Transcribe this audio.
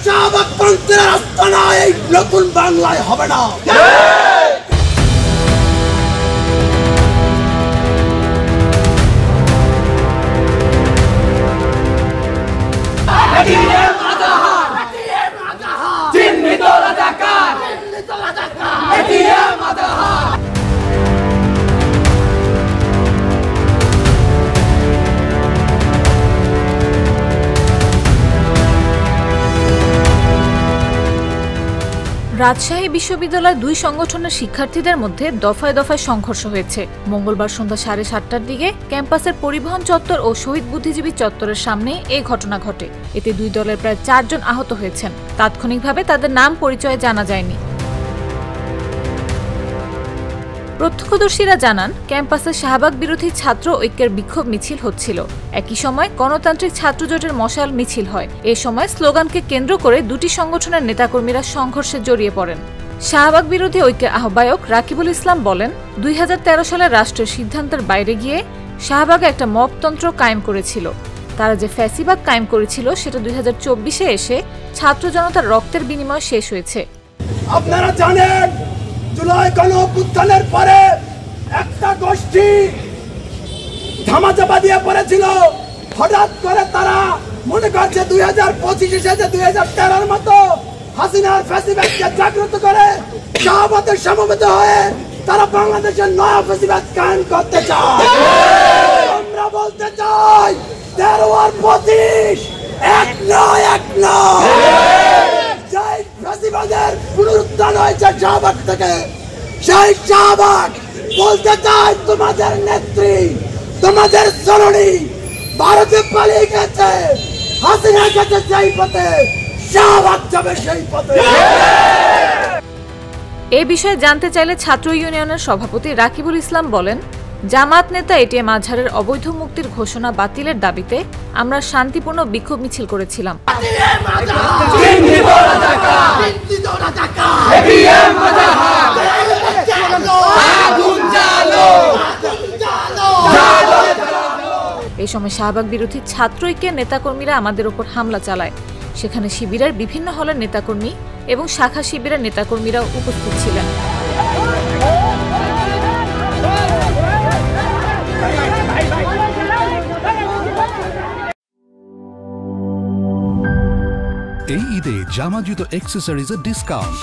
শাহবাগ প্রান্তের আস্তানা এই নতুন বাংলায় হবে না। রাজশাহী বিশ্ববিদ্যালয়ের দুই সংগঠনের শিক্ষার্থীদের মধ্যে দফায় দফায় সংঘর্ষ হয়েছে। মঙ্গলবার সন্ধ্যা 7:30টার দিকে ক্যাম্পাসের পরিবহন চত্বর ও শহীদ বুদ্ধিজীবী চত্বরের সামনে এই ঘটনা ঘটে। এতে দুই দলের প্রায় 4 জন আহত হয়েছেন। তাৎক্ষণিকভাবে তাদের নাম পরিচয় জানা যায়নি। প্রত্যক্ষদর্শীরা জানান, ক্যাম্পাসে শাহবাগ বিরোধী ছাত্র ঐক্যের বিক্ষোভ মিছিল হচ্ছিল। একই সময় গণতান্ত্রিক ছাত্রজোটের মশাল মিছিল হয়। এ সময় স্লোগানকে কেন্দ্র করে দুটি সংগঠনের নেতাকর্মীরা সংঘর্ষে জড়িয়ে পড়েন। শাহবাগ বিরোধী ঐক্যের আহ্বায়ক রাকিবুল ইসলাম বলেন, 2013 সালে রাষ্ট্রের সিদ্ধান্তের বাইরে গিয়ে শাহবাগে একটা মবতন্ত্র কায়েম করেছিল। তারা যে ফ্যাসিবাদ কায়েম করেছিল সেটা 2024-এ এসে ছাত্র জনতার রক্তের বিনিময়ে শেষ হয়েছে। আপনারা জানেন, জুলাই গণঅভ্যুত্থানের পরে একটা গোষ্ঠী ধামাচাপা দিয়ে পড়েছিল। হঠাৎ করে তারা মনে করছে 2025 এসেছে 2013-র মতো হাসিনার ফ্যাসিবাদকে জাগ্রত করে শাহবাগে সমবেত হয়ে তারা বাংলাদেশের নয়া ফ্যাসিবাদ কায়েম করতে চায়। আমরা বলতে চাই 13 আর 25 এক নয়। সেই ফ্যাসিবাদের পুনরুত্থান হয়েছে শাহবাগ থেকে। সেই শাহবাগ বলতে চাই, তোমাদের নেত্রী, তোমাদের জননী ভারতে পালিয়ে গেছে। হাসিনা গেছে সেই পথে, শাহবাগ যাবে সেই পথে। এ বিষয়ে জানতে চাইলে ছাত্র ইউনিয়নের সভাপতি রাকিবুল ইসলাম বলেন, জামাত নেতা এটিএম আজহারের অবৈধ মুক্তির ঘোষণা বাতিলের দাবিতে আমরা শান্তিপূর্ণ বিক্ষোভ মিছিল করেছিলাম। এই সময় শাহবাগ বিরোধী ছাত্র ঐক্যের নেতাকর্মীরা আমাদের উপর হামলা চালায়। সেখানে শিবিরের বিভিন্ন হলের নেতাকর্মী এবং শাখা শিবিরের নেতাকর্মীরাও উপস্থিত ছিলেন। এই ঈদে জামা জুতো অ্যাক্সেসরিজের ডিসকাউন্ট।